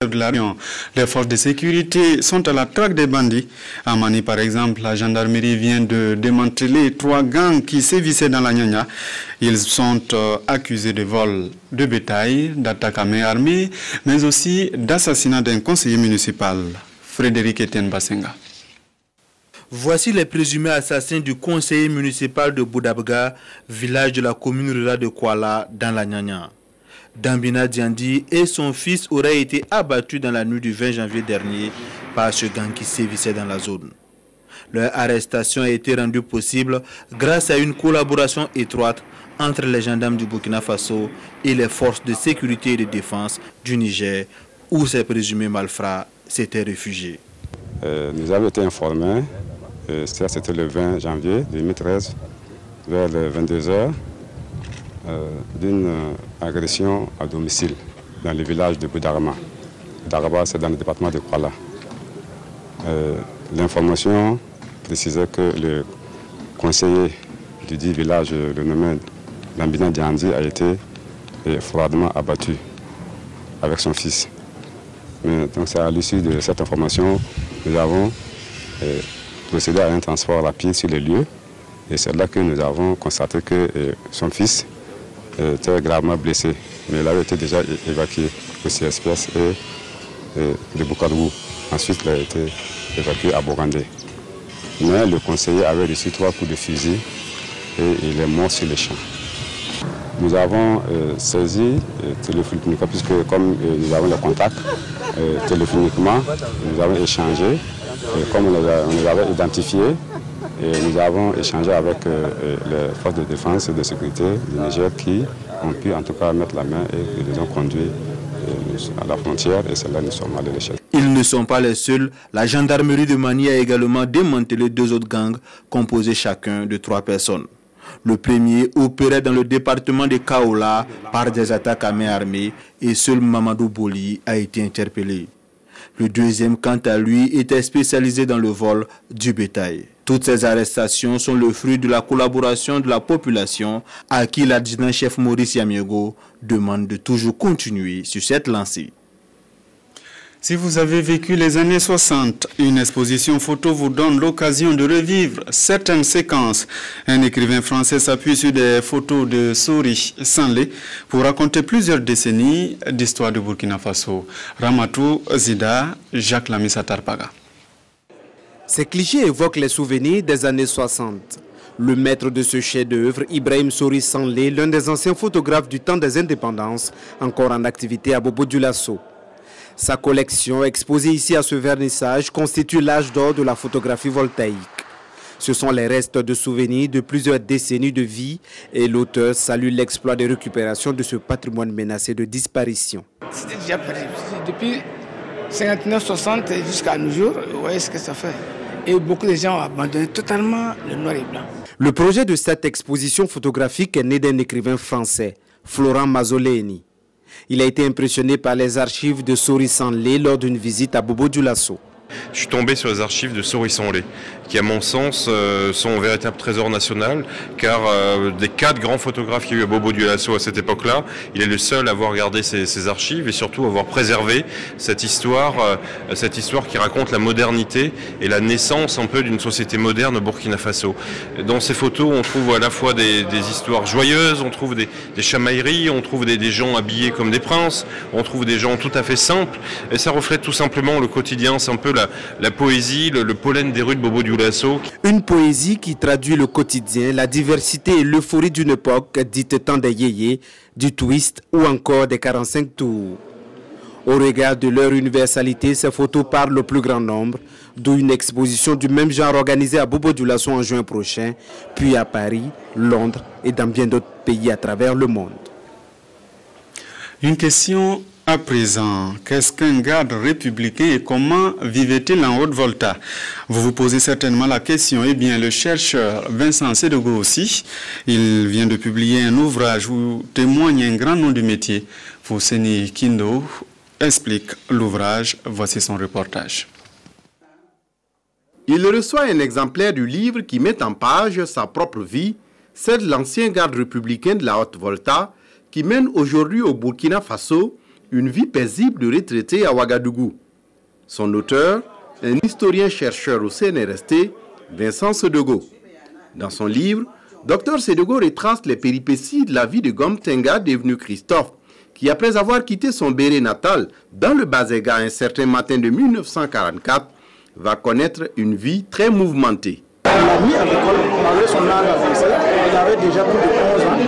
Les forces de sécurité sont à la traque des bandits. À Mani, par exemple, la gendarmerie vient de démanteler 3 gangs qui sévissaient dans la Nyanya. Ils sont accusés de vol de bétail, d'attaque à main armée, mais aussi d'assassinat d'un conseiller municipal, Frédéric Etienne Basenga. Voici les présumés assassins du conseiller municipal de Boudabga, village de la commune rurale de Kuala, dans la Nyanya. Dambina Diandi et son fils auraient été abattus dans la nuit du 20 janvier dernier par ce gang qui sévissait dans la zone. Leur arrestation a été rendue possible grâce à une collaboration étroite entre les gendarmes du Burkina Faso et les forces de sécurité et de défense du Niger, où ces présumés malfrats s'étaient réfugiés. Nous avons été informés, c'était le 20 janvier 2013, vers les 22 h, d'une agression à domicile dans le village de Boudarama. Boudarama, c'est dans le département de Kuala. L'information précisait que le conseiller du dit village, le nommé Dambina Diandi, a été froidement abattu avec son fils. Donc c'est à l'issue de cette information que nous avons procédé à un transport rapide sur les lieux. Et c'est là que nous avons constaté que son fils était gravement blessé. Mais il avait été déjà évacué au CSPS de Bukarou. Ensuite, il a été évacué à Bogandé. Mais le conseiller avait reçu 3 coups de fusil et il est mort sur le champ. Nous avons saisi téléphoniquement, puisque comme nous avons les contacts, téléphoniquement, nous avons échangé, comme on les avait identifiés, et nous avons échangé avec les forces de défense et de sécurité du Niger qui ont pu en tout cas mettre la main et les ont conduits à la frontière et c'est là que nous sommes allés les chercher. Ils ne sont pas les seuls. La gendarmerie de Mani a également démantelé 2 autres gangs composés chacun de 3 personnes. Le premier opérait dans le département de Kaola par des attaques à main armée et seul Mamadou Boli a été interpellé. Le deuxième, quant à lui, était spécialisé dans le vol du bétail. Toutes ces arrestations sont le fruit de la collaboration de la population à qui l'adjudant-chef Maurice Yamiego demande de toujours continuer sur cette lancée. Si vous avez vécu les années 60, une exposition photo vous donne l'occasion de revivre certaines séquences. Un écrivain français s'appuie sur des photos de Sori Sanlé pour raconter plusieurs décennies d'histoire du Burkina Faso. Ramatou Zida, Jacques Lamissa Tarpaga. Ces clichés évoquent les souvenirs des années 60. Le maître de ce chef-d'œuvre, Ibrahim Sori Sanlé, l'un des anciens photographes du temps des indépendances, encore en activité à Bobo-Dioulasso. Sa collection, exposée ici à ce vernissage, constitue l'âge d'or de la photographie voltaïque. Ce sont les restes de souvenirs de plusieurs décennies de vie et l'auteur salue l'exploit de récupération de ce patrimoine menacé de disparition. C'était déjà perdu. Depuis 59-60 jusqu'à nos jours, vous voyez ce que ça fait. Et beaucoup de gens ont abandonné totalement le noir et blanc. Le projet de cette exposition photographique est né d'un écrivain français, Florent Mazzoleni. Il a été impressionné par les archives de Sori Sanlé lors d'une visite à Bobo-Dioulasso. Je suis tombé sur les archives de Sori Sanlé, qui à mon sens sont un véritable trésor national, car des 4 grands photographes qu'il y a eu à Bobo-Dioulasso à cette époque-là, il est le seul à avoir gardé ces archives et surtout à avoir préservé cette histoire qui raconte la modernité et la naissance un peu d'une société moderne au Burkina Faso. Dans ces photos, on trouve à la fois des histoires joyeuses, on trouve des chamailleries, on trouve des gens habillés comme des princes, on trouve des gens tout à fait simples, et ça reflète tout simplement le quotidien, c'est un peu la poésie, le pollen des rues de Bobo-Dioulasso. Une poésie qui traduit le quotidien, la diversité et l'euphorie d'une époque dite temps des yéyés, du twist ou encore des 45 tours. Au regard de leur universalité, ces photos parlent au plus grand nombre, d'où une exposition du même genre organisée à Bobo-Dioulasso en juin prochain, puis à Paris, Londres et dans bien d'autres pays à travers le monde. Une question à présent. Qu'est-ce qu'un garde républicain et comment vivait-il en Haute-Volta? Vous vous posez certainement la question. Eh bien, le chercheur Vincent Sedogo aussi, il vient de publier un ouvrage où témoigne un grand nom du métier. Fousseni Kindo explique l'ouvrage. Voici son reportage. Il reçoit un exemplaire du livre qui met en page sa propre vie, celle de l'ancien garde républicain de la Haute-Volta, qui mène aujourd'hui au Burkina Faso Une vie paisible de retraité à Ouagadougou. Son auteur, un historien-chercheur au CNRST, Vincent Sedogo. Dans son livre, Dr Sedogo retrace les péripéties de la vie de Gom Tenga devenu Christophe, qui après avoir quitté son béret natal dans le Bazega un certain matin de 1944, va connaître une vie très mouvementée. Il a mis à l'école, malgré son âge avancé, il avait déjà plus de 11 ans.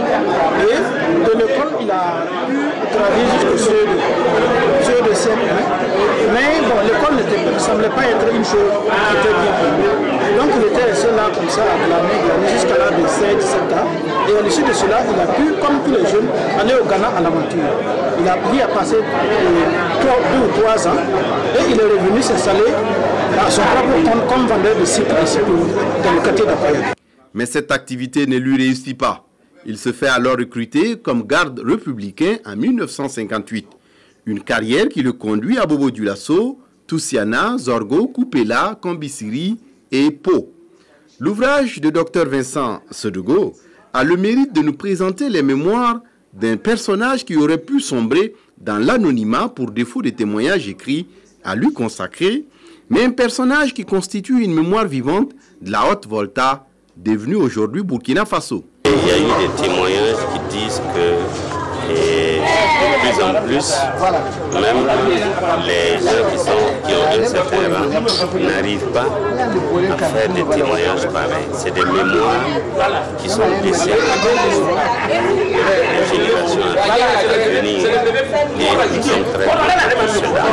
Et de l'école, il a pu travailler jusqu'au CE2 de CM1. Mais bon, l'école ne semblait pas être une chose qui était bien pour lui. Donc il était resté là comme ça, à glaner jusqu'à l'âge de 16-17 ans. Et à l'issue de cela, il a pu, comme tous les jeunes, aller au Ghana à l'aventure. Il a passé 2 ou 3 ans et il est revenu s'installer à son propre compte comme vendeur de cycles dans le quartier d'Apaya. Mais cette activité ne lui réussit pas. Il se fait alors recruter comme garde républicain en 1958. Une carrière qui le conduit à Bobo-Dioulasso, Toussiana, Zorgo, Koupela, Kambisiri et Pau. L'ouvrage de Dr Vincent Sedogo a le mérite de nous présenter les mémoires d'un personnage qui aurait pu sombrer dans l'anonymat pour défaut de témoignages écrits à lui consacrés, mais un personnage qui constitue une mémoire vivante de la Haute-Volta, devenue aujourd'hui Burkina Faso. Il y a eu des témoignages qui disent que de plus en plus, même les gens qui ont un certain rang n'arrivent pas à faire des témoignages pareils. C'est des mémoires qui sont laissées de génération à venir. Et nous sommes très contents de cela.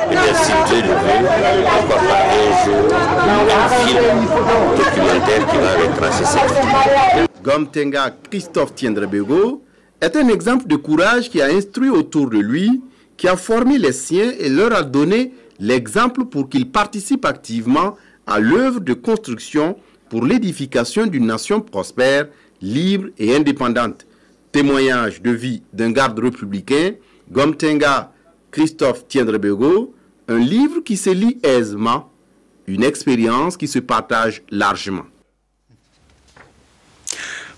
Peut-être si Dieu le veut, pourquoi pas un jour un film documentaire qui va retracer cette vie. Gom Tenga Christophe Tiendrebego est un exemple de courage qui a instruit autour de lui, qui a formé les siens et leur a donné l'exemple pour qu'ils participent activement à l'œuvre de construction pour l'édification d'une nation prospère, libre et indépendante. Témoignage de vie d'un garde républicain, Gom Tenga Christophe Tiendrebego, un livre qui se lit aisément, une expérience qui se partage largement.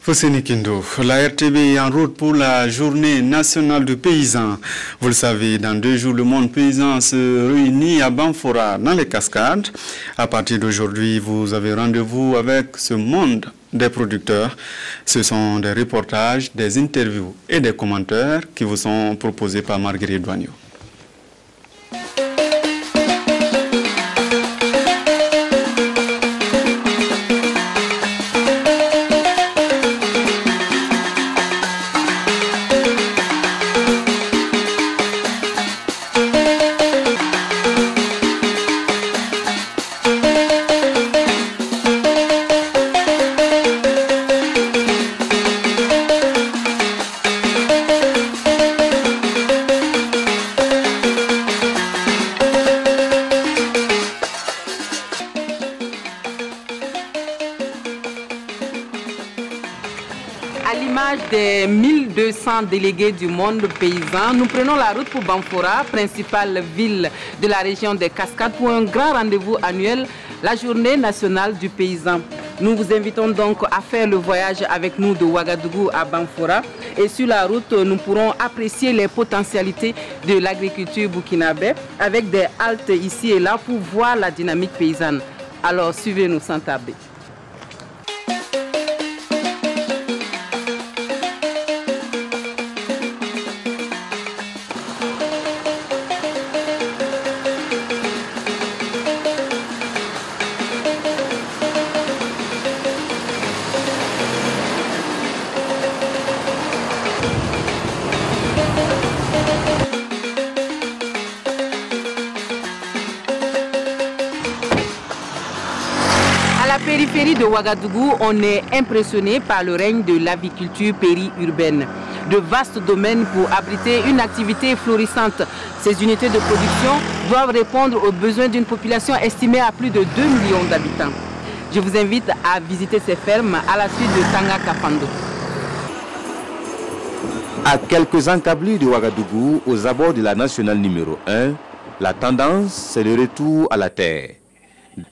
Fosseni Kindo, la RTB est en route pour la journée nationale du paysan. Vous le savez, dans 2 jours, le monde paysan se réunit à Banfora, dans les Cascades. À partir d'aujourd'hui, vous avez rendez-vous avec ce monde des producteurs. Ce sont des reportages, des interviews et des commentaires qui vous sont proposés par Marguerite Douagneau. Des 1200 délégués du monde paysan, nous prenons la route pour Banfora, principale ville de la région des Cascades, pour un grand rendez-vous annuel, la journée nationale du paysan. Nous vous invitons donc à faire le voyage avec nous de Ouagadougou à Banfora. Et sur la route, nous pourrons apprécier les potentialités de l'agriculture burkinabé avec des haltes ici et là pour voir la dynamique paysanne. Alors suivez-nous sans tarder. Périphérie de Ouagadougou, on est impressionné par le règne de l'aviculture périurbaine. De vastes domaines pour abriter une activité florissante. Ces unités de production doivent répondre aux besoins d'une population estimée à plus de 2 millions d'habitants. Je vous invite à visiter ces fermes à la suite de Tanga Kafando. À quelques encablures de Ouagadougou, aux abords de la nationale numéro 1, la tendance, c'est le retour à la terre.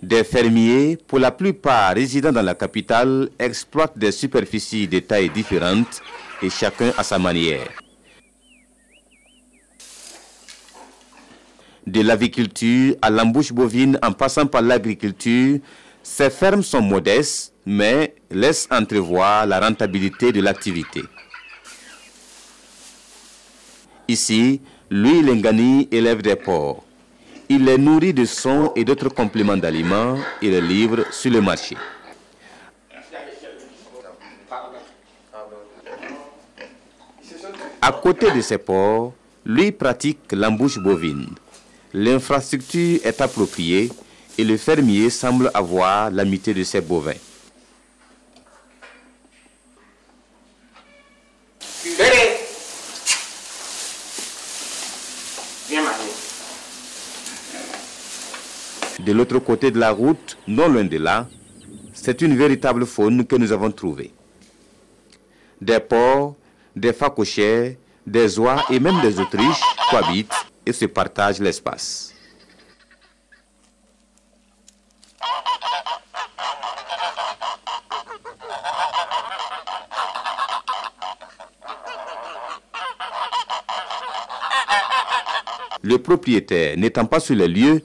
Des fermiers, pour la plupart résidant dans la capitale, exploitent des superficies de tailles différentes et chacun à sa manière. De l'aviculture à l'embouche bovine en passant par l'agriculture, ces fermes sont modestes mais laissent entrevoir la rentabilité de l'activité. Ici, Louis Lengani élève des porcs. Il les nourrit de son et d'autres compléments d'aliments et les livre sur le marché. À côté de ces porcs, lui pratique l'embouche bovine. L'infrastructure est appropriée et le fermier semble avoir l'amitié de ses bovins. De l'autre côté de la route, non loin de là, c'est une véritable faune que nous avons trouvée. Des porcs, des phacochères, des oies et même des autruches cohabitent et se partagent l'espace. Le propriétaire n'étant pas sur les lieux,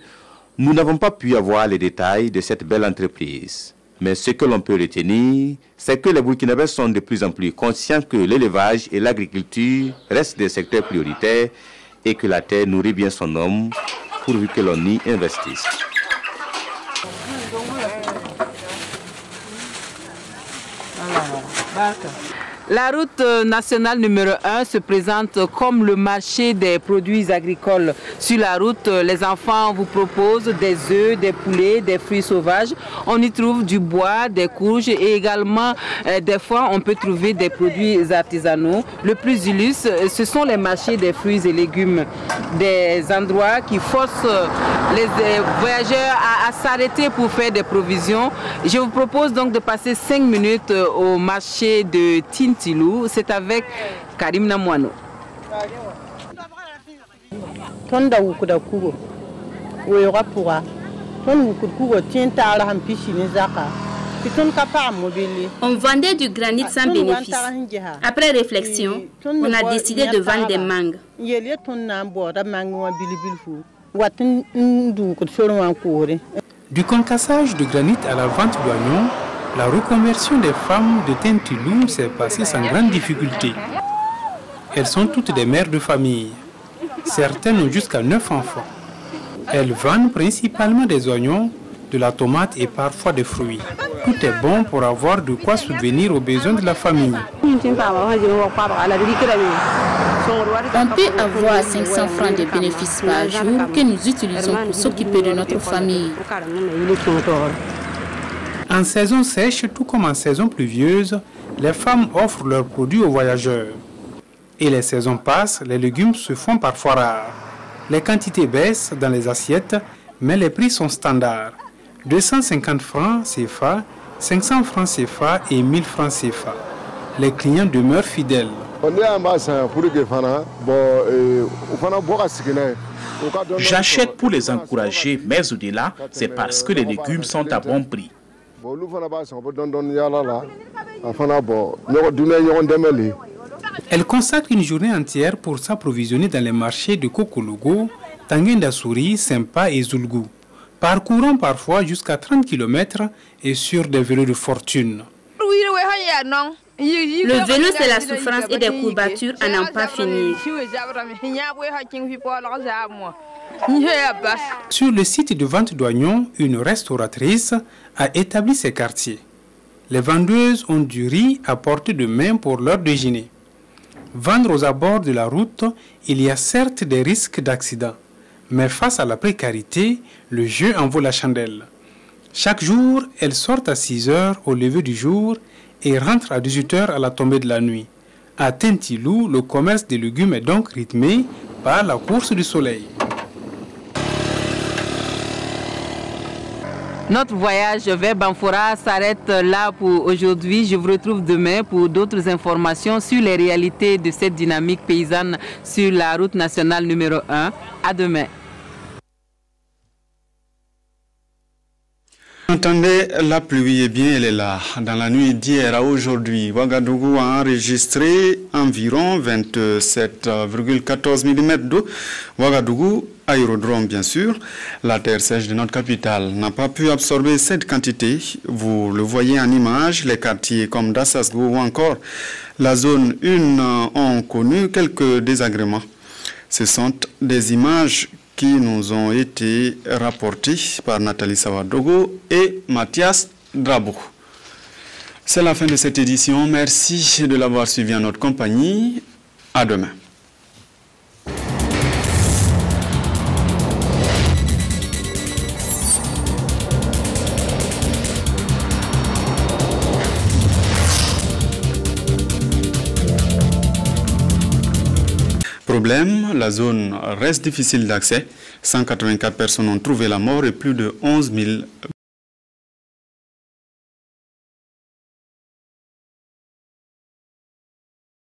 nous n'avons pas pu avoir les détails de cette belle entreprise. Mais ce que l'on peut retenir, c'est que les Burkinabés sont de plus en plus conscients que l'élevage et l'agriculture restent des secteurs prioritaires et que la terre nourrit bien son homme pourvu que l'on y investisse. La route nationale numéro 1 se présente comme le marché des produits agricoles. Sur la route, les enfants vous proposent des œufs, des poulets, des fruits sauvages. On y trouve du bois, des courges et également, des fois, on peut trouver des produits artisanaux. Le plus illustre, ce sont les marchés des fruits et légumes. Des endroits qui forcent les voyageurs à s'arrêter pour faire des provisions. Je vous propose donc de passer 5 minutes au marché de Tintilou. C'est avec Karim Namouano. On vendait du granit sans bénéfice. Après réflexion, on a décidé de vendre des mangues. Du concassage de granit à la vente d'oignons, la reconversion des femmes de Tintilou s'est passée sans grande difficulté. Elles sont toutes des mères de famille. Certaines ont jusqu'à 9 enfants. Elles vendent principalement des oignons, de la tomate et parfois des fruits. Tout est bon pour avoir de quoi subvenir aux besoins de la famille. On peut avoir 500 francs de bénéfices par jour que nous utilisons pour s'occuper de notre famille. En saison sèche, tout comme en saison pluvieuse, les femmes offrent leurs produits aux voyageurs. Et les saisons passent, les légumes se font parfois rares. Les quantités baissent dans les assiettes, mais les prix sont standards. 250 francs CFA, 500 francs CFA et 1000 francs CFA. Les clients demeurent fidèles. J'achète pour les encourager, mais au-delà, c'est parce que les légumes sont à bon prix. Elle consacre une journée entière pour s'approvisionner dans les marchés de Kokologo, Tanguendasouri, Sempa et Zulgu, parcourant parfois jusqu'à 30 km et sur des vélos de fortune. Le vélo, c'est la souffrance et des courbatures à n'en pas finir. Sur le site de vente d'oignons, une restauratrice a établi ses quartiers. Les vendeuses ont du riz à portée de main pour leur déjeuner. Vendre aux abords de la route, il y a certes des risques d'accident. Mais face à la précarité, le jeu en vaut la chandelle. Chaque jour, elles sortent à 6 heures au lever du jour et rentrent à 18 heures à la tombée de la nuit. À Tintilou, le commerce des légumes est donc rythmé par la course du soleil. Notre voyage vers Banfora s'arrête là pour aujourd'hui. Je vous retrouve demain pour d'autres informations sur les réalités de cette dynamique paysanne sur la route nationale numéro 1. À demain. entendez la pluie, eh bien elle est là. Dans la nuit d'hier à aujourd'hui, Ouagadougou a enregistré environ 27,14 mm d'eau. Ouagadougou, aérodrome bien sûr, la terre sèche de notre capitale n'a pas pu absorber cette quantité. Vous le voyez en image, les quartiers comme Dassasgo ou encore la zone 1 ont connu quelques désagréments. Ce sont des images qui nous ont été rapportés par Nathalie Sawadogo et Mathias Drabo. C'est la fin de cette édition. Merci de l'avoir suivi en notre compagnie. À demain. Problème, la zone reste difficile d'accès. 184 personnes ont trouvé la mort et plus de 11 000